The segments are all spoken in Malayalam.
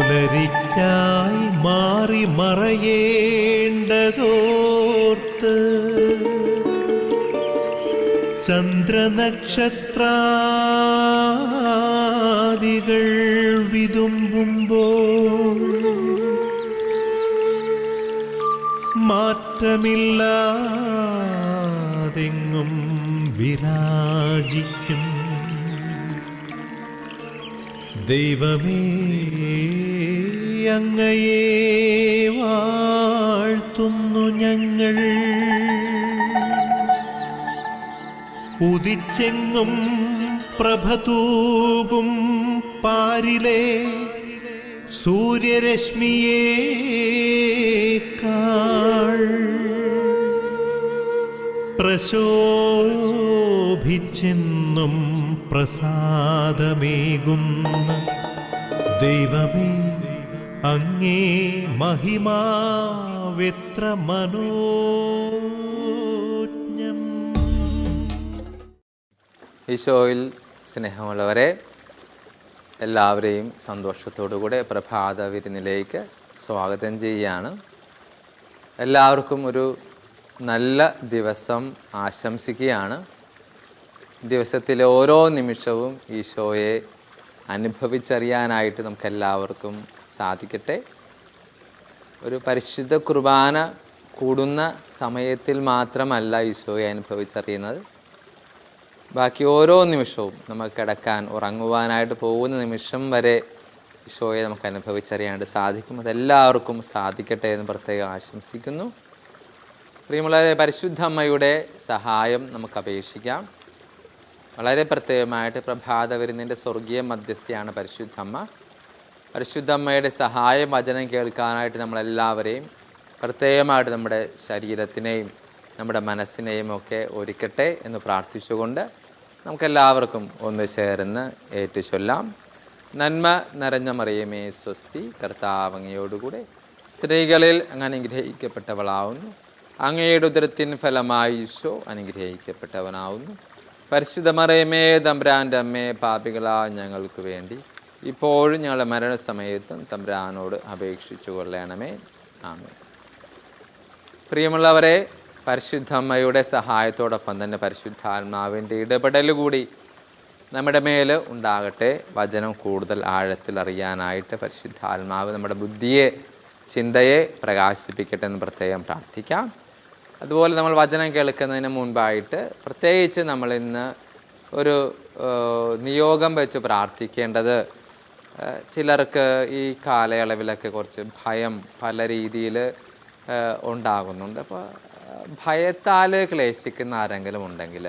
പുലരിക്കായി മാറി മറയേണ്ടതോർത്ത് ചന്ദ്രനക്ഷത്രാദികൾ വിതുമ്പുമ്പോൾ മാറ്റമില്ലാതെങ്ങും വിരാജിക്കും ദൈവമേ, അങ്ങയെ വാഴ്ത്തുന്നു ഞങ്ങൾ. ഉദിച്ചെങ്ങും പ്രഭതൂകും പാരിലെ സൂര്യരശ്മിയേക്കാൾ പ്രശോഭിച്ചെന്നും പ്രസാദമേകുന്ന ദൈവമേ, അങ്ങേ മഹിമാവെത്ര മനോജ്ഞം. ഈശോയിൽ സ്നേഹമുള്ളവരെ, എല്ലാവരെയും സന്തോഷത്തോടുകൂടെ പ്രഭാത വിരുന്നിലേക്ക് സ്വാഗതം ചെയ്യുകയാണ്. എല്ലാവർക്കും ഒരു നല്ല ദിവസം ആശംസിക്കുകയാണ്. ദിവസത്തിലെ ഓരോ നിമിഷവും ഈശോയെ അനുഭവിച്ചറിയാനായിട്ട് നമുക്കെല്ലാവർക്കും സാധിക്കട്ടെ. ഒരു പരിശുദ്ധ കുർബാന കൂടുന്ന സമയത്തിൽ മാത്രമല്ല ഈശോയെ അനുഭവിച്ചറിയുന്നത്, ബാക്കി ഓരോ നിമിഷവും നമുക്ക് കിടക്കാൻ ഉറങ്ങുവാനായിട്ട് പോകുന്ന നിമിഷം വരെ ഈശോയെ നമുക്ക് അനുഭവിച്ചറിയാനായിട്ട് സാധിക്കും. അതെല്ലാവർക്കും സാധിക്കട്ടെ എന്ന് പ്രത്യേകം ആശംസിക്കുന്നു. പ്രിയമുള്ളവരെ, പരിശുദ്ധ അമ്മയുടെ സഹായം നമുക്ക് അപേക്ഷിക്കാം. വളരെ പ്രത്യേകമായിട്ട് പ്രഭാത വിരുന്നിൻ്റെ സ്വർഗീയ മധ്യസ്ഥയാണ് പരിശുദ്ധ അമ്മ. പരിശുദ്ധ അമ്മയുടെ സഹായ വചനം കേൾക്കാനായിട്ട് നമ്മളെല്ലാവരെയും പ്രത്യേകമായിട്ട് നമ്മുടെ ശരീരത്തിനെയും നമ്മുടെ മനസ്സിനെയും ഒക്കെ ഒരുക്കട്ടെ എന്ന് പ്രാർത്ഥിച്ചുകൊണ്ട് നമുക്കെല്ലാവർക്കും ഒന്ന് ചേർന്ന് ഏറ്റുചൊല്ലാം. നന്മ നിറഞ്ഞ മറിയമേ സ്വസ്തി, കർത്താവ് അങ്ങയോടുകൂടെ സ്ത്രീകളിൽ അങ്ങ് അനുഗ്രഹിക്കപ്പെട്ടവളാവുന്നു. അങ്ങയുടെ ഉദരത്തിൻ ഫലമായി ഈശോ അനുഗ്രഹിക്കപ്പെട്ടവനാവുന്നു. പരിശുദ്ധ മറിയമേ, തമ്പുരാൻ്റെ അമ്മേ, പാപികളാ ഞങ്ങൾക്ക് വേണ്ടി ഇപ്പോഴും ഞങ്ങളുടെ മരണസമയത്തും തമ്പുരാനോട് അപേക്ഷിച്ചു കൊള്ളണമേ. ആമേൻ. പ്രിയമുള്ളവരെ, പരിശുദ്ധ അമ്മയുടെ സഹായത്തോടൊപ്പം തന്നെ പരിശുദ്ധാത്മാവിൻ്റെ ഇടപെടൽ കൂടി നമ്മുടെ മേൽ ഉണ്ടാകട്ടെ. വചനം കൂടുതൽ ആഴത്തിൽ അറിയാനായിട്ട് പരിശുദ്ധാത്മാവ് നമ്മുടെ ബുദ്ധിയെ, ചിന്തയെ പ്രകാശിപ്പിക്കട്ടെ എന്ന് പ്രത്യേകം പ്രാർത്ഥിക്കാം. അതുപോലെ നമ്മൾ വചനം കേൾക്കുന്നതിന് മുൻപായിട്ട് പ്രത്യേകിച്ച് നമ്മളിന്ന് ഒരു നിയോഗം വെച്ച് പ്രാർത്ഥിക്കേണ്ടത്, ചിലർക്ക് ഈ കാലയളവിലൊക്കെ കുറച്ച് ഭയം പല രീതിയിൽ ഉണ്ടാകുന്നുണ്ട്. അപ്പോൾ ഭയത്താൽ ക്ലേശിക്കുന്ന ആരെങ്കിലും ഉണ്ടെങ്കിൽ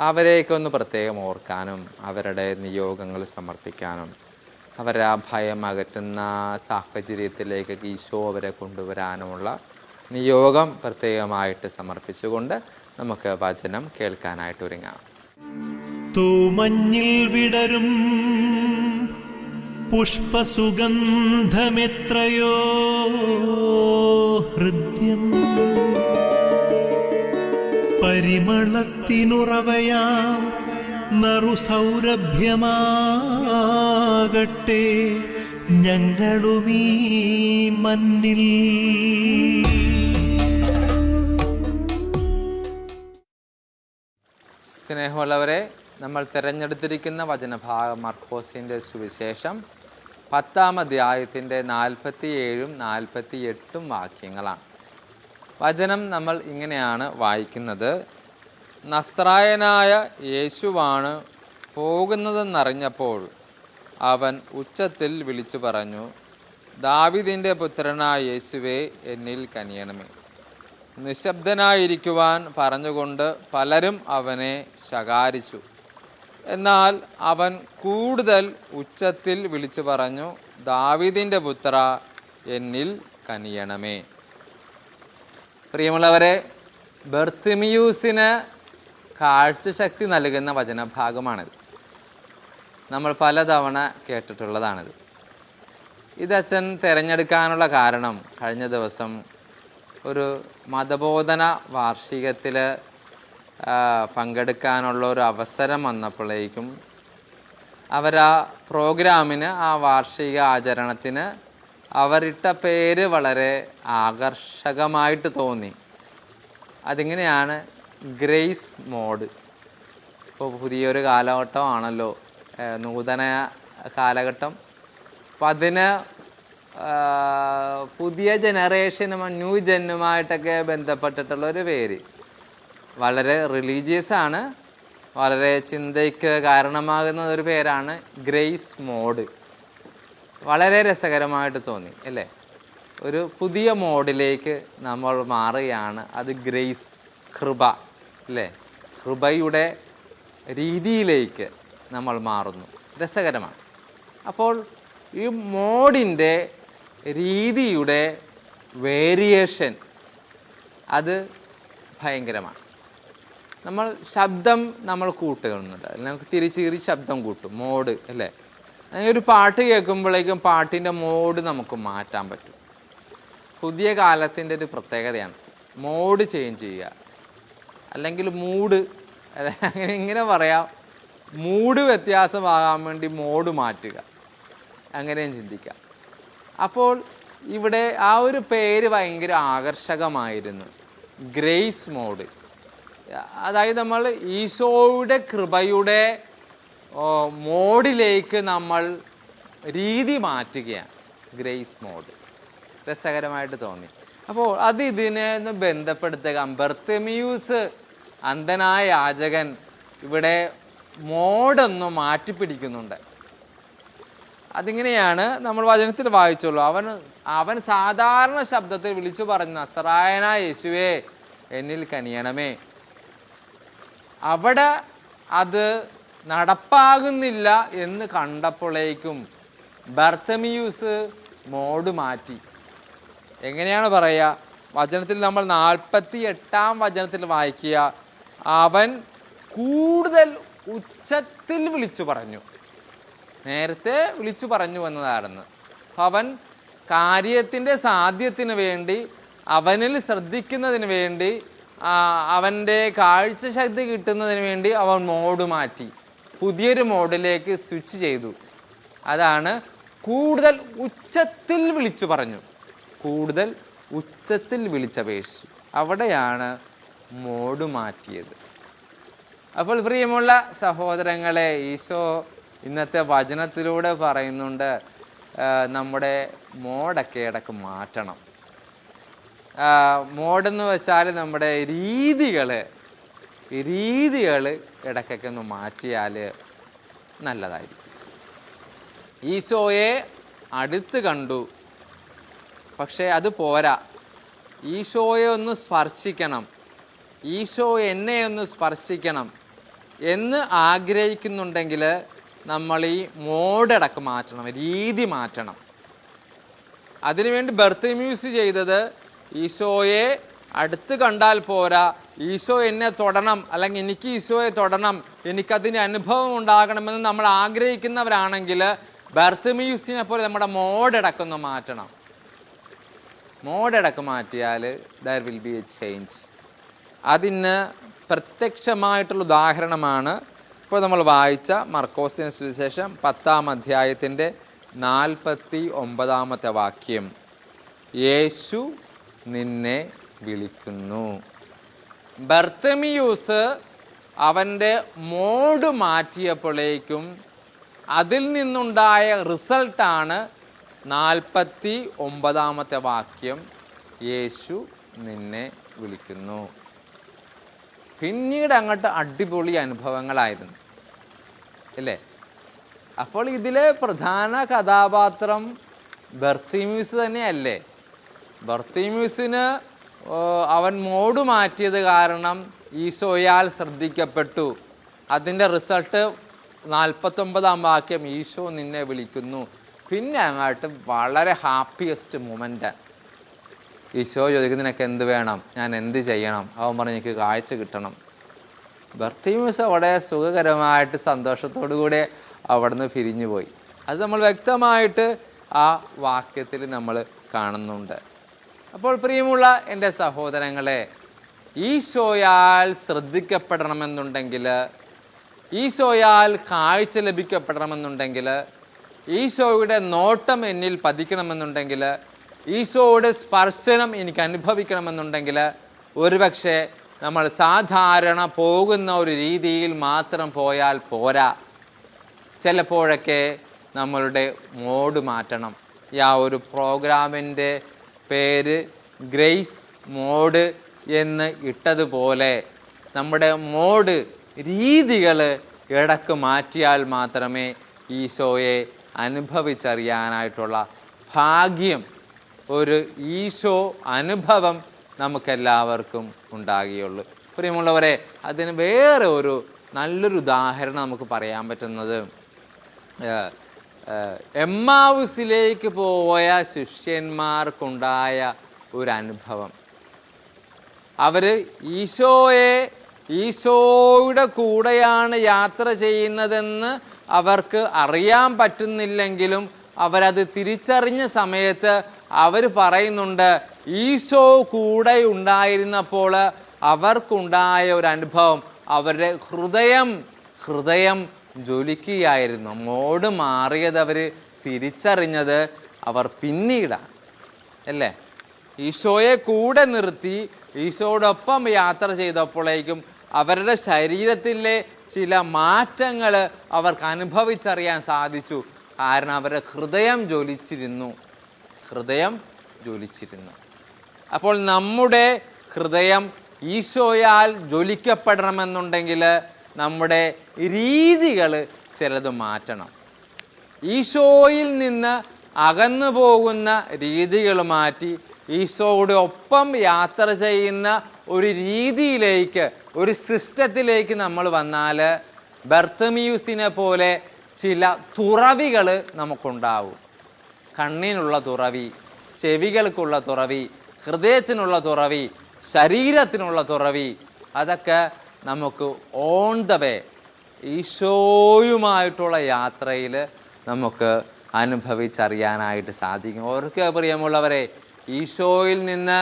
അവരെയൊക്കെ ഒന്ന് പ്രത്യേകം ഓർക്കാനും അവരുടെ നിയോഗങ്ങൾ സമർപ്പിക്കാനും അവരെ ആ ഭയം അകറ്റുന്ന സാഹചര്യത്തിലേക്ക് ഈശോ അവരെ കൊണ്ടുവരാനുമുള്ള നിയോഗം പ്രത്യേകമായിട്ട് സമർപ്പിച്ചുകൊണ്ട് നമുക്ക് വചനം കേൾക്കാനായിട്ട് ഒരുങ്ങാം. തൂമഞ്ഞിൽ വിടരും പുഷ്പസുഗന്ധമെത്രയോ ഹൃദ്യം, പരിമളത്തിനുറവയാം നറുസൗരഭ്യമാകട്ടെ ഞങ്ങളുമീ മണ്ണിൽ. സ്നേഹമുള്ളവരെ, നമ്മൾ തിരഞ്ഞെടുത്തിരിക്കുന്ന വചനഭാഗം മർക്കോസിൻ്റെ സുവിശേഷം 10-ാം അധ്യായത്തിൻ്റെ 47-ഉം 48-ഉം വാക്യങ്ങളാണ്. വചനം നമ്മൾ ഇങ്ങനെയാണ് വായിക്കുന്നത്. നസ്രായനായ യേശുവാണ് പോകുന്നതെന്നറിഞ്ഞപ്പോൾ അവൻ ഉച്ചത്തിൽ വിളിച്ചു പറഞ്ഞു, ദാവീദിൻ്റെ പുത്രനായ യേശുവേ, എന്നിൽ കനിയണമേ. നിശബ്ദനായിരിക്കുവാൻ പറഞ്ഞുകൊണ്ട് പലരും അവനെ ശകാരിച്ചു. എന്നാൽ അവൻ കൂടുതൽ ഉച്ചത്തിൽ വിളിച്ചു പറഞ്ഞു, ദാവീദിൻ്റെ പുത്ര, എന്നിൽ കനിയണമേ. പ്രിയമുള്ളവരെ, ബർത്തിമിയൂസിന് കാഴ്ചശക്തി നൽകുന്ന വചനഭാഗമാണിത്. നമ്മൾ പലതവണ കേട്ടിട്ടുള്ളതാണിത്. ഇത് അച്ഛൻ തിരഞ്ഞെടുക്കാനുള്ള കാരണം, കഴിഞ്ഞ ദിവസം ഒരു മതബോധന വാർഷികത്തിൽ പങ്കെടുക്കാനുള്ള ഒരു അവസരം വന്നപ്പോഴേക്കും അവരാ പ്രോഗ്രാമിന്, ആ വാർഷിക ആചരണത്തിന് അവരിട്ട പേര് വളരെ ആകർഷകമായിട്ട് തോന്നി. അതിങ്ങനെയാണ്, ഗ്രേസ് മോഡ്. ഇപ്പോൾ പുതിയൊരു കാലഘട്ടമാണല്ലോ, നൂതന കാലഘട്ടം. അപ്പം അതിന് പുതിയ ജനറേഷനും ന്യൂ ജെന്നുമായിട്ടൊക്കെ ബന്ധപ്പെട്ടിട്ടുള്ളൊരു പേര്. വളരെ റിലീജിയസ് ആണ്, വളരെ ചിന്തയ്ക്ക് കാരണമാകുന്ന ഒരു പേരാണ് ഗ്രേസ് മോഡ്. വളരെ രസകരമായിട്ട് തോന്നി അല്ലേ? ഒരു പുതിയ മോഡിലേക്ക് നമ്മൾ മാറുകയാണ്. അത് ഗ്രേസ്, കൃപ അല്ലേ? കൃപയുടെ രീതിയിലേക്ക് നമ്മൾ മാറുന്നു. രസകരമാണ്. അപ്പോൾ ഈ മോഡിൻ്റെ രീതിയുടെ വേരിയേഷൻ അത് ഭയങ്കരമാണ്. നമ്മൾ ശബ്ദം കൂട്ടുന്നുണ്ട്, നമുക്ക് തിരിച്ച് ശബ്ദം കൂട്ടും, മോഡ് അല്ലേ? ഒരു പാട്ട് കേൾക്കുമ്പോഴേക്കും പാട്ടിൻ്റെ മോഡ് നമുക്ക് മാറ്റാൻ പറ്റും. പുതിയ കാലത്തിൻ്റെ ഒരു പ്രത്യേകതയാണ് മോഡ് ചേഞ്ച് ചെയ്യുക, അല്ലെങ്കിൽ മൂഡ്, അങ്ങനെ ഇങ്ങനെ പറയാം. മൂഡ് വ്യത്യാസമാകാൻ വേണ്ടി മോഡ് മാറ്റുക, അങ്ങനെയും ചിന്തിക്കാം. അപ്പോൾ ഇവിടെ ആ ഒരു പേര് ഭയങ്കര ആകർഷകമായിരുന്നു, ഗ്രേസ് മോഡ്. അതായത് നമ്മൾ ഈശോയുടെ കൃപയുടെ മോഡിലേക്ക് നമ്മൾ രീതി മാറ്റുകയാണ്, ഗ്രേസ് മോഡ്. രസകരമായിട്ട് തോന്നി. അപ്പോൾ അത് ഇതിനെ ഒന്ന് ബന്ധപ്പെടുത്തുക. ബർത്തിമേയുസ്, അന്ധനായ യാചകൻ, ഇവിടെ മോഡൊന്ന് മാറ്റിപ്പിടിക്കുന്നുണ്ട്. അതിങ്ങനെയാണ് നമ്മൾ വചനത്തിൽ വായിച്ചുള്ളൂ. അവൻ സാധാരണ ശബ്ദത്തിൽ വിളിച്ചു പറഞ്ഞു, നസറായനായ യേശുവേ എന്നിൽ കനിയണമേ. അവിടെ അത് നടപ്പാകുന്നില്ല എന്ന് കണ്ടപ്പോഴേക്കും ബർത്തിമേയുസ് മോഡ് മാറ്റി. എങ്ങനെയാണ് പറയുക? വചനത്തിൽ നമ്മൾ 48-ാം വചനത്തിൽ വായിക്കുക, അവൻ കൂടുതൽ ഉച്ചത്തിൽ വിളിച്ചു പറഞ്ഞു. നേരത്തെ വിളിച്ചു പറഞ്ഞു എന്നതായിരുന്നു. അവൻ കാര്യത്തിൻ്റെ സാധ്യത്തിന് വേണ്ടി, അവനിൽ ശ്രദ്ധിക്കുന്നതിന് വേണ്ടി, അവൻ്റെ കാഴ്ചശക്തി കിട്ടുന്നതിന് വേണ്ടി അവൻ മോഡ് മാറ്റി, പുതിയൊരു മോഡിലേക്ക് സ്വിച്ച് ചെയ്തു. അതാണ് കൂടുതൽ ഉച്ചത്തിൽ വിളിച്ചു പറഞ്ഞു, കൂടുതൽ ഉച്ചത്തിൽ വിളിച്ചപേക്ഷിച്ചു. അവിടെയാണ് മോഡ് മാറ്റിയത്. അപ്പോൾ പ്രിയമുള്ള സഹോദരങ്ങളെ, ഈശോ ഇന്നത്തെ വചനത്തിലൂടെ പറയുന്നുണ്ട്, നമ്മുടെ മോഡൊക്കെ ഇടയ്ക്ക് മാറ്റണം. മോഡെന്ന് വെച്ചാൽ നമ്മുടെ രീതികൾ ഇടയ്ക്കൊക്കെ ഒന്ന് മാറ്റിയാൽ നല്ലതായിരിക്കും. ഈശോയെ അടുത്ത് കണ്ടു, പക്ഷേ അത് പോരാ. ഈശോയെ ഒന്ന് സ്പർശിക്കണം, ഈശോ എന്നെ ഒന്ന് സ്പർശിക്കണം എന്ന് ആഗ്രഹിക്കുന്നുണ്ടെങ്കിൽ നമ്മൾ ഈ മോഡടക്കം മാറ്റണം, രീതി മാറ്റണം. അതിനുവേണ്ടി ബർത്തിമേയുസ് ചെയ്തത്, ഈശോയെ അടുത്ത് കണ്ടാൽ പോരാ, ഈശോ എന്നെ തൊടണം, അല്ലെങ്കിൽ എനിക്ക് ഈശോയെ തൊടണം, എനിക്കതിന് അനുഭവം ഉണ്ടാകണമെന്ന് നമ്മൾ ആഗ്രഹിക്കുന്നവരാണെങ്കിൽ ബർത്തിമേയുസിനെ പോലെ നമ്മുടെ മോഡടക്കം മാറ്റണം. മോഡടക്കം മാറ്റിയാൽ there will be A change. അതിന് പ്രത്യക്ഷമായിട്ടുള്ള ഉദാഹരണമാണ് ഇപ്പോൾ നമ്മൾ വായിച്ച മർക്കോസിന്റെ സുവിശേഷം 10-ാം അധ്യായത്തിൻ്റെ 49-ാമത്തെ വാക്യം. യേശു നിന്നെ വിളിക്കുന്നു. ബർത്തിമേയുസ് അവൻ്റെ മോഡ് മാറ്റിയപ്പോഴേക്കും അതിൽ നിന്നുണ്ടായ റിസൾട്ടാണ് 49-ാമത്തെ വാക്യം, യേശു നിന്നെ വിളിക്കുന്നു. പിന്നീട് അങ്ങോട്ട് അടിപൊളി അനുഭവങ്ങളായിരുന്നു അല്ലേ? അപ്പോൾ ഇതിലെ പ്രധാന കഥാപാത്രം ബർത്തിമേയുസ് തന്നെയല്ലേ? ബർത്തിമേയുസിന് അവൻ മോഡ് മാറ്റിയത് കാരണം ഈശോയാൽ ശ്രദ്ധിക്കപ്പെട്ടു. അതിൻ്റെ റിസൾട്ട് 49-ാം വാക്യം, ഈശോ നിന്നെ വിളിക്കുന്നു. പിന്നെ അങ്ങോട്ട് വളരെ ഹാപ്പിയസ്റ്റ് മൊമെൻ്റ്. ഈശോ ചോദിക്കും, നിനക്ക് എന്ത് വേണം, ഞാൻ എന്ത് ചെയ്യണം? അവൻ പറഞ്ഞ്, എനിക്ക് കാഴ്ച കിട്ടണം. ബർത്തിമേയുസ് അവിടെ സുഖകരമായിട്ട് സന്തോഷത്തോടു കൂടെ അവിടുന്ന് പിരിഞ്ഞു പോയി. അത് നമ്മൾ വ്യക്തമായിട്ട് ആ വാക്യത്തിൽ നമ്മൾ കാണുന്നുണ്ട്. അപ്പോൾ പ്രിയമുള്ള എൻ്റെ സഹോദരങ്ങളെ, ഈശോയാൽ ശ്രദ്ധിക്കപ്പെടണമെന്നുണ്ടെങ്കിൽ ഈശോയാൽ കാഴ്ച ലഭിക്കപ്പെടണമെന്നുണ്ടെങ്കിൽ, ഈശോയുടെ നോട്ടം എന്നിൽ പതിക്കണമെന്നുണ്ടെങ്കിൽ, ഈശോയുടെ സ്പർശനം എനിക്ക് അനുഭവിക്കണമെന്നുണ്ടെങ്കിൽ ഒരുപക്ഷെ നമ്മൾ സാധാരണ പോകുന്ന ഒരു രീതിയിൽ മാത്രം പോയാൽ പോരാ. ചിലപ്പോഴൊക്കെ നമ്മളുടെ മോഡ് മാറ്റണം. ഒരു പ്രോഗ്രാമിൻ്റെ പേര് ഗ്രേസ് മോഡ് എന്ന് ഇട്ടതുപോലെ നമ്മുടെ മോഡ്, രീതികൾ ഇടക്ക് മാറ്റിയാൽ മാത്രമേ ഈശോയെ അനുഭവിച്ചറിയാനായിട്ടുള്ള ഭാഗ്യം, ഒരു ഈശോ അനുഭവം നമുക്കെല്ലാവർക്കും ഉണ്ടാകുകയുള്ളൂ. പ്രിയമുള്ളവരെ, അതിന് വേറെ ഒരു നല്ലൊരു ഉദാഹരണം നമുക്ക് പറയാൻ പറ്റുന്നത് എമ്മാവുസിലേക്ക് പോയ ശിഷ്യന്മാർക്കുണ്ടായ ഒരു അനുഭവം. അവർ ഈശോയുടെ കൂടെയാണ് യാത്ര ചെയ്യുന്നതെന്ന് അവർക്ക് അറിയാൻ പറ്റുന്നില്ലെങ്കിലും അവരത് തിരിച്ചറിഞ്ഞ സമയത്ത് അവർ പറയുന്നുണ്ട്, ഈശോ കൂടെ ഉണ്ടായിരുന്നപ്പോൾ അവർക്കുണ്ടായ ഒരു അനുഭവം, അവരുടെ ഹൃദയം ജ്വലിക്കുകയായിരുന്നു. മോഡ് മാറിയത് അവർ തിരിച്ചറിഞ്ഞത് അവർ പിന്നീടാണ്, അല്ലേ? ഈശോയെ കൂടെ നിർത്തി ഈശോയോടൊപ്പം യാത്ര ചെയ്തപ്പോഴേക്കും അവരുടെ ശരീരത്തിലെ ചില മാറ്റങ്ങൾ അവർക്ക് അനുഭവിച്ചറിയാൻ സാധിച്ചു. കാരണം അവരുടെ ഹൃദയം ജ്വലിച്ചിരുന്നു. അപ്പോൾ നമ്മുടെ ഹൃദയം ഈശോയാൽ ജ്വലിക്കപ്പെടണമെന്നുണ്ടെങ്കിൽ നമ്മുടെ രീതികൾ ചിലത് മാറ്റണം. ഈശോയിൽ നിന്ന് അകന്നു പോകുന്ന രീതികൾ മാറ്റി ഈശോയുടെ ഒപ്പം യാത്ര ചെയ്യുന്ന ഒരു രീതിയിലേക്ക്, ഒരു സിസ്റ്റത്തിലേക്ക് നമ്മൾ വന്നാൽ ബർത്തമിയൂസിനെ പോലെ ചില തുറവികൾ നമുക്കുണ്ടാവും. കണ്ണിനുള്ള തുറവി, ചെവികൾക്കുള്ള തുറവി, ഹൃദയത്തിനുള്ള തുറവി, ശരീരത്തിനുള്ള തുറവി, അതൊക്കെ നമുക്ക് ഓൺ ദ വേ ഈശോയുമായിട്ടുള്ള യാത്രയിൽ നമുക്ക് അനുഭവിച്ചറിയാനായിട്ട് സാധിക്കും. ഓർക്കുക പ്രിയമുള്ളവരെ, ഈശോയിൽ നിന്ന്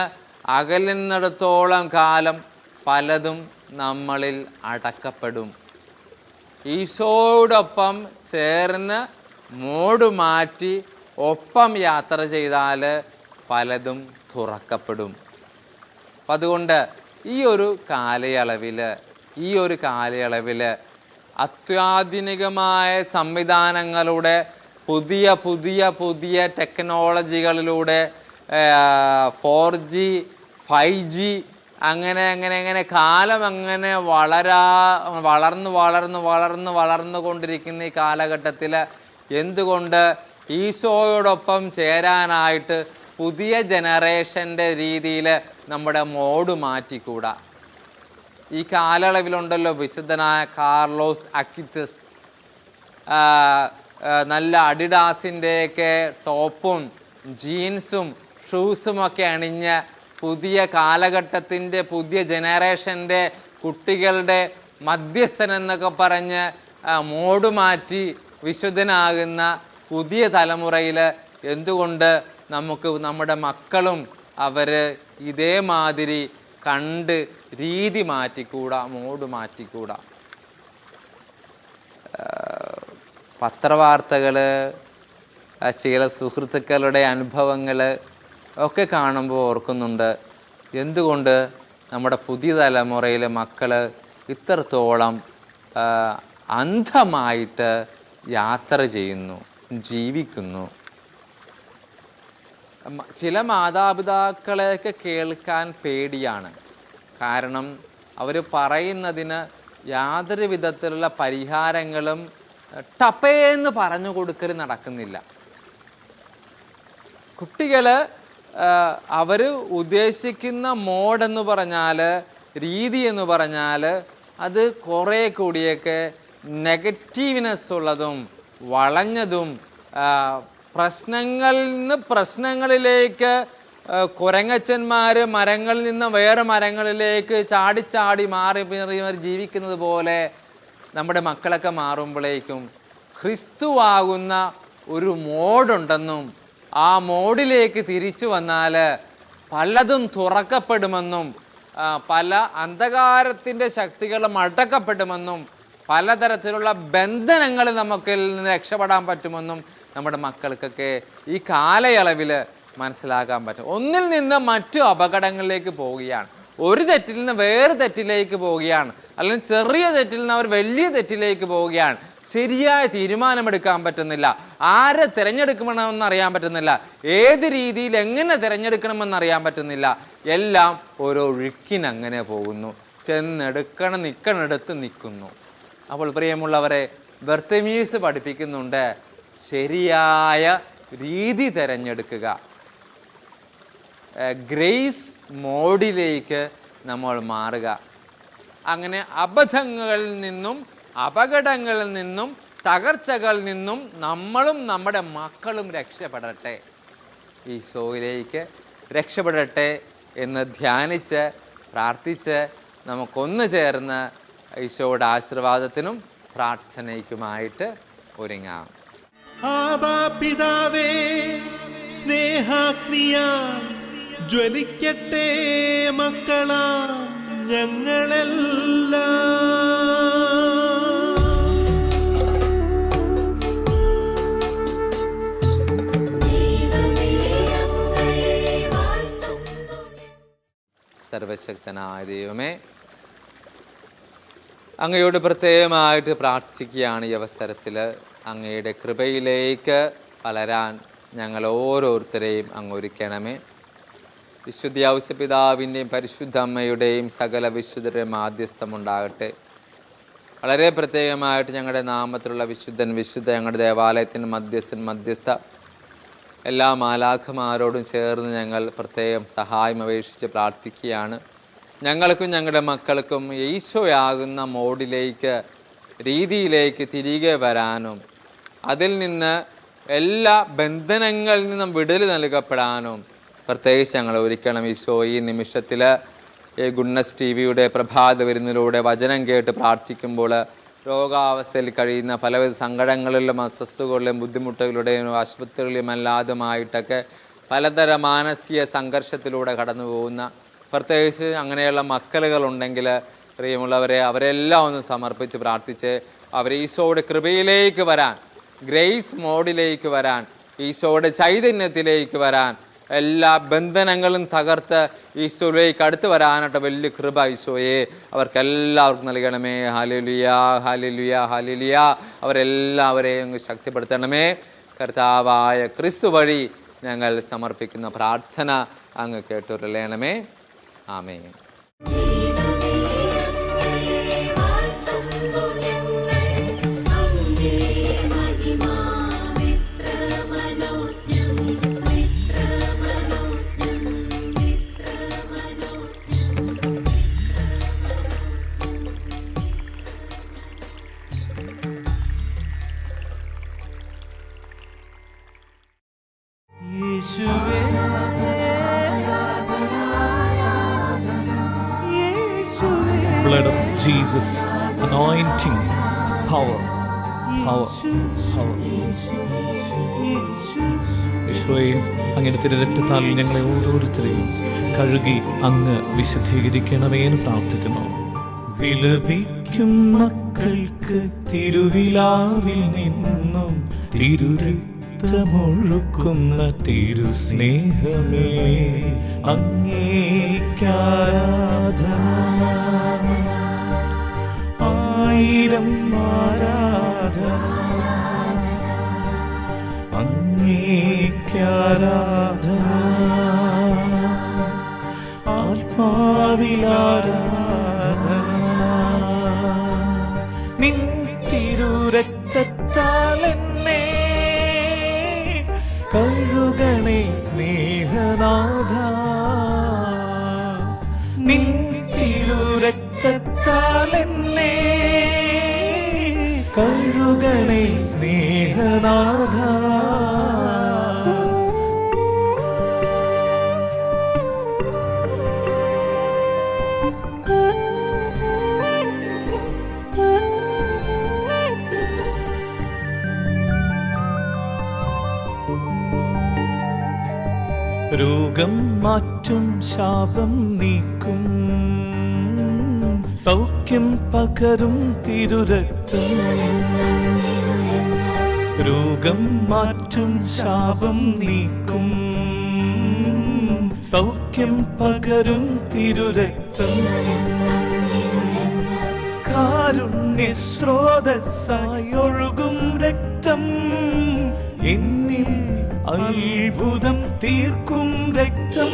അകലുന്നിടത്തോളം കാലം പലതും നമ്മളിൽ അടക്കപ്പെടും. ഈശോയോടൊപ്പം ചേർന്ന് മോഡ് മാറ്റി ഒപ്പം യാത്ര ചെയ്താൽ പലതും തുറക്കപ്പെടും. അപ്പം അതുകൊണ്ട് ഈ ഒരു കാലയളവിൽ അത്യാധുനികമായ സംവിധാനങ്ങളുടെ പുതിയ ടെക്നോളജികളിലൂടെ 4G 5G അങ്ങനെ കാലം അങ്ങനെ വളർന്നു കൊണ്ടിരിക്കുന്ന ഈ കാലഘട്ടത്തിൽ എന്തുകൊണ്ട് ഈശോയോടൊപ്പം ചേരാനായിട്ട് പുതിയ ജനറേഷൻ്റെ രീതിയിൽ നമ്മുടെ മോഡ് മാറ്റിക്കൂടാ? ഈ കാലയളവിലുണ്ടല്ലോ വിശുദ്ധനായ കാർലോസ് അക്വിറ്റസ് നല്ല അഡിഡാസിൻ്റെയൊക്കെ ടോപ്പും ജീൻസും ഷൂസുമൊക്കെ അണിഞ്ഞ് പുതിയ കാലഘട്ടത്തിൻ്റെ പുതിയ ജനറേഷൻ്റെ കുട്ടികളുടെ മധ്യസ്ഥൻ എന്നൊക്കെ പറഞ്ഞ് മോഡ് മാറ്റി വിശുദ്ധനാകുന്ന പുതിയ തലമുറയിൽ എന്തുകൊണ്ട് നമുക്ക് നമ്മുടെ മക്കളും അവർ ഇതേമാതിരി കണ്ട് രീതി മാറ്റിക്കൂടാ, മോഡ് മാറ്റിക്കൂടാ? പത്രവാർത്തകൾ, ചില സുഹൃത്തുക്കളുടെ അനുഭവങ്ങൾ ഒക്കെ കാണുമ്പോൾ ഓർക്കുന്നുണ്ട്, എന്തുകൊണ്ട് നമ്മുടെ പുതിയ തലമുറയിലെ മക്കൾ ഇത്രത്തോളം അന്ധമായിട്ട് യാത്ര ചെയ്യുന്നു, ജീവിക്കുന്നു. ചില മാതാപിതാക്കളെയൊക്കെ കേൾക്കാൻ പേടിയാണ്. കാരണം അവർ പറയുന്നതിന് യാതൊരു വിധത്തിലുള്ള പരിഹാരങ്ങളും ടപ്പേന്ന് പറഞ്ഞു കൊടുക്കൽ നടക്കുന്നില്ല. കുട്ടികൾ അവർ ഉദ്ദേശിക്കുന്ന മോഡെന്ന് പറഞ്ഞാൽ, രീതി എന്ന് പറഞ്ഞാൽ അത് കുറേ കൂടിയൊക്കെ നെഗറ്റീവ്നെസ് ഉള്ളതും വളഞ്ഞതും പ്രശ്നങ്ങളിൽ നിന്ന് പ്രശ്നങ്ങളിലേക്ക് കുരങ്ങച്ചന്മാർ മരങ്ങളിൽ നിന്ന് വേറെ മരങ്ങളിലേക്ക് ചാടി മാറി ജീവിക്കുന്നത് പോലെ നമ്മുടെ മക്കളൊക്കെ മാറുമ്പോഴേക്കും ക്രിസ്തുവാകുന്ന ഒരു മോഡുണ്ടെന്നും ആ മോഡിലേക്ക് തിരിച്ചു വന്നാൽ പലതും തുറക്കപ്പെടുമെന്നും പല അന്ധകാരത്തിൻ്റെ ശക്തികളും അടക്കപ്പെടുമെന്നും പലതരത്തിലുള്ള ബന്ധനങ്ങൾ നമുക്ക് നിന്ന് രക്ഷപ്പെടാൻ പറ്റുമെന്നും നമ്മുടെ മക്കൾക്കൊക്കെ ഈ കാലയളവിൽ മനസ്സിലാക്കാൻ പറ്റും. ഒന്നിൽ നിന്ന് മറ്റു അപകടങ്ങളിലേക്ക് പോവുകയാണ്, ഒരു തെറ്റിൽ നിന്ന് വേറെ തെറ്റിലേക്ക് പോവുകയാണ്, അല്ലെങ്കിൽ ചെറിയ തെറ്റിൽ നിന്ന് അവർ വലിയ തെറ്റിലേക്ക് പോവുകയാണ്. ശരിയായ തീരുമാനമെടുക്കാൻ പറ്റുന്നില്ല, ആരെ തിരഞ്ഞെടുക്കണമെന്ന് അറിയാൻ പറ്റുന്നില്ല, ഏത് രീതിയിൽ എങ്ങനെ തിരഞ്ഞെടുക്കണമെന്ന് അറിയാൻ പറ്റുന്നില്ല. എല്ലാം ഓരോ ഒഴുക്കിനങ്ങനെ പോകുന്നു, ചെന്നെടുക്കണം നിൽക്കണെടുത്ത് നിൽക്കുന്നു. അപ്പോൾ പ്രിയമുള്ളവരെ, ബർത്തിമീസ് പഠിപ്പിക്കുന്നുണ്ട്, ശരിയായ രീതി തിരഞ്ഞെടുക്കുക. ഗ്രേസ് മോഡിലേക്ക് നമ്മൾ മാറുക. അങ്ങനെ അബദ്ധങ്ങളിൽ നിന്നും അപകടങ്ങളിൽ നിന്നും തകർച്ചകളിൽ നിന്നും നമ്മളും നമ്മുടെ മക്കളും രക്ഷപ്പെടട്ടെ, ഈശോയിലേക്ക് രക്ഷപ്പെടട്ടെ എന്ന് ധ്യാനിച്ച് പ്രാർത്ഥിച്ച് നമുക്കൊന്നു ചേർന്ന് ഈശോയുടെ ആശീർവാദത്തിനും പ്രാർത്ഥനയ്ക്കുമായിട്ട് ഒരുങ്ങാം. ആബാ പിതാവേ, സ്നേഹാഗ്നിയാൽ ജ്വലിക്കട്ടെ മക്കളാ ഞങ്ങളെല്ലാം. സർവശക്തനായ ദൈവമേ, അങ്ങയോട് പ്രത്യേകമായിട്ട് പ്രാർത്ഥിക്കുകയാണ് ഈ അവസരത്തിൽ. അങ്ങയുടെ കൃപയിലേക്ക് വളരാൻ ഞങ്ങൾ ഓരോരുത്തരെയും അങ്ങ് ഒരുക്കണമേ. വിശുദ്ധ ഔസപിതാവിൻ്റെയും പരിശുദ്ധ അമ്മയുടെയും സകല വിശുദ്ധരുടെയും മാധ്യസ്ഥമുണ്ടാകട്ടെ. വളരെ പ്രത്യേകമായിട്ട് ഞങ്ങളുടെ നാമത്തിലുള്ള വിശുദ്ധൻ, വിശുദ്ധ ഞങ്ങളുടെ ദേവാലയത്തിൻ്റെ മധ്യസ്ഥ എല്ലാ മാലാഖമാരോടും ചേർന്ന് ഞങ്ങൾ പ്രത്യേകം സഹായം അപേക്ഷിച്ച് പ്രാർത്ഥിക്കുകയാണ്. ഞങ്ങൾക്കും ഞങ്ങളുടെ മക്കൾക്കും ഈശോയാകുന്ന മോഡിലേക്ക്, രീതിയിലേക്ക് തിരികെ വരാനും അതിൽ നിന്ന് എല്ലാ ബന്ധനങ്ങളിൽ നിന്നും വിടുതൽ നൽകപ്പെടാനും പ്രത്യേകിച്ച് ഞങ്ങൾ ഒരുക്കണം. ഈശോ, ഈ നിമിഷത്തിൽ ഗുഡ്നസ് TV-യുടെ പ്രഭാത വിരുന്നിലൂടെ വചനം കേട്ട് പ്രാർത്ഥിക്കുമ്പോൾ രോഗാവസ്ഥയിൽ കഴിയുന്ന പലവിധ സങ്കടങ്ങളിലും അസ്വസ്ഥതകളിലും ബുദ്ധിമുട്ടുകളുടെയും ആശുപത്രികളിലും അല്ലാതുമായിട്ടൊക്കെ പലതര മാനസിക സംഘർഷത്തിലൂടെ കടന്നു പോകുന്ന, പ്രത്യേകിച്ച് അങ്ങനെയുള്ള മക്കളുകളുണ്ടെങ്കിൽ പ്രിയമുള്ളവരെ, അവരെല്ലാം ഒന്ന് സമർപ്പിച്ച് പ്രാർത്ഥിച്ച് അവരെ ഈശോയുടെ കൃപയിലേക്ക് വരാൻ, ഗ്രേസ് മോഡിലേക്ക് വരാൻ, ഈശോയുടെ ചൈതന്യത്തിലേക്ക് വരാൻ, എല്ലാ ബന്ധനങ്ങളും തകർത്ത് ഈശോയിലേക്ക് അടുത്ത് വരാനായിട്ട് വലിയ കൃപ ഈശോയെ അവർക്കെല്ലാവർക്കും നൽകണമേ. ഹല്ലേലൂയ, ഹല്ലേലൂയ, ഹല്ലേലൂയ. അവരെല്ലാവരെയും ശക്തിപ്പെടുത്തണമേ. കർത്താവായ ക്രിസ്തു വഴി ഞങ്ങൾ സമർപ്പിക്കുന്ന പ്രാർത്ഥന അങ്ങ് കേട്ടുരളയണമേ. ആമേൻ. Blood of Jesus, anointing, power. ഈശോയെ, അങ്ങയുടെ തിരുരക്തത്താൽ ഞങ്ങളെ ഓരോരുത്തരെയും കഴുകി അങ്ങ് വിശുദ്ധീകരിക്കണമേ എന്ന് പ്രാർത്ഥിക്കുന്നു. വിലപിക്കും മക്കൾക്ക് തിരുവിലാവിൽ നിന്നും തിരുരക്തമൊഴുക്കുന്ന തിരുസ്നേഹമേ, അങ്ങേക്കാരാധന. ആയിരം ആരാധന, അങ്ങേക്കാരാധന. ആത്മാവിലാരാധന. നിൻ തിരുരക്തത്താൽ എന്നെ കഴുകണേ സ്നേഹനാഥ. നിൻ തിരുരക്തത്താൽ എന്നെ കഴുകണേ സ്നേഹനാഥ. രോഗം മാറ്റും, ശാപം നീക്കും, സൗഖ്യം പകരും തിരുരക്തം, രോഗം മാറ്റും ശാപം നീക്കും. സൗഖ്യം പകരും തിരുരക്തം, കാരുണ്യ സ്രോതസ്സായി ഒഴുകും രക്തം, എന്നിൽ അത്ഭുതം തീർക്കും രക്തം.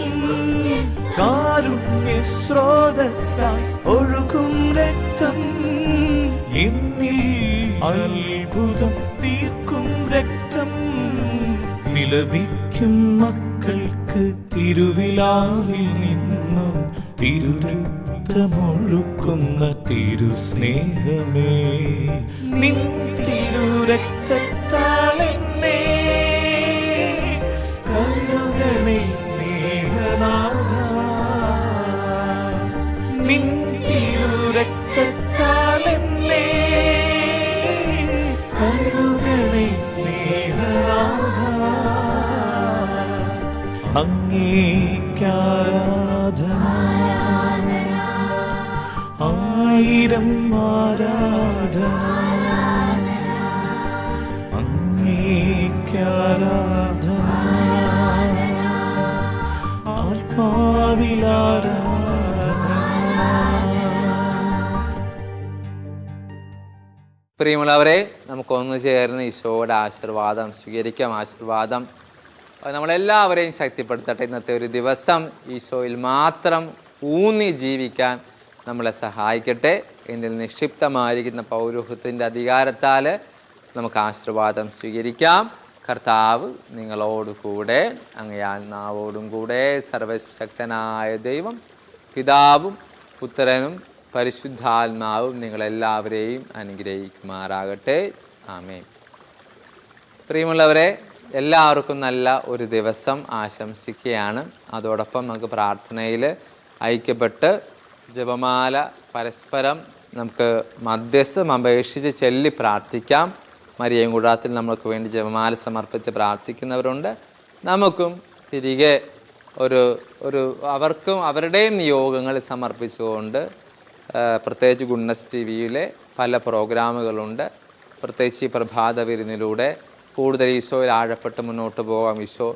കാരുണ്യ സ്രോതസ്സായി ഒഴുകും രക്തം, എന്നിൽ അത്ഭുതം തീർക്കും രക്തം. വിലപിക്കും മക്കൾക്ക് തിരുവിലാവിൽ നിന്നും തിരുരക്തമൊഴുക്കുന്ന തിരുസ്നേഹമേ, നിൻ തിരുരക്തത്താൽ എന്നെ കഴുകണേ സ്നേഹനാഥ. നിൻ തിരുരക്തത്താൽ എന്നെ കഴുകണേ സ്നേഹനാഥ. അങ്ങേക്കാരാധന, ആയിരം ആരാധന. അങ്ങേക്കാരാധന, ആത്മാവിലാരാധന. പ്രിയമുള്ളവരെ, നമുക്കൊന്നു ചേർന്ന് ഈശോയുടെ ആശീർവാദം സ്വീകരിക്കാം. ആശീർവാദം നമ്മളെല്ലാവരെയും ശക്തിപ്പെടുത്തട്ടെ. ഇന്നത്തെ ഒരു ദിവസം ഈശോയിൽ മാത്രം ഊന്നി ജീവിക്കാൻ നമ്മളെ സഹായിക്കട്ടെ. എന്നിൽ നിക്ഷിപ്തമായിരിക്കുന്ന പൗരോഹിത്യത്തിൻ്റെ അധികാരത്താൽ നമുക്ക് ആശീർവാദം സ്വീകരിക്കാം. കർത്താവ് നിങ്ങളോടുകൂടെ, അങ്ങേ ആത്മാവോടും കൂടെ. സർവശക്തനായ ദൈവം പിതാവും പുത്രനും പരിശുദ്ധാത്മാവും നിങ്ങളെല്ലാവരെയും അനുഗ്രഹിക്കുമാറാകട്ടെ. ആമേൻ. പ്രിയമുള്ളവരെ, എല്ലാവർക്കും നല്ല ഒരു ദിവസം ആശംസിക്കുകയാണ്. അതോടൊപ്പം നമുക്ക് പ്രാർത്ഥനയിൽ ഐക്യപ്പെട്ട് ജപമാല പരസ്പരം നമുക്ക് മധ്യസ്ഥം അപേക്ഷിച്ച് ചൊല്ലി പ്രാർത്ഥിക്കാം. മരിയൻ കൂടാത്തിൽ നമ്മൾക്ക് വേണ്ടി ജപമാല സമർപ്പിച്ച് പ്രാർത്ഥിക്കുന്നവരുണ്ട്. നമുക്കും തിരികെ അവർക്കും അവരുടെയും നിയോഗങ്ങൾ സമർപ്പിച്ചുകൊണ്ട് പ്രത്യേകിച്ച് ഗുഡ്നസ് ടിവിയിലെ പല പ്രോഗ്രാമുകളുണ്ട്. പ്രത്യേകിച്ച് ഈ പ്രഭാത വിരുന്നിലൂടെ കൂടുതൽ ഈശോയിൽ ആഴപ്പെട്ട് മുന്നോട്ട് പോകാം. ഈശോ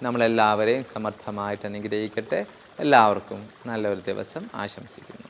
നമ്മളെല്ലാവരെയും സമർത്ഥമായിട്ട് അനുഗ്രഹിക്കട്ടെ. എല്ലാവർക്കും നല്ലൊരു ദിവസം ആശംസിക്കുന്നു.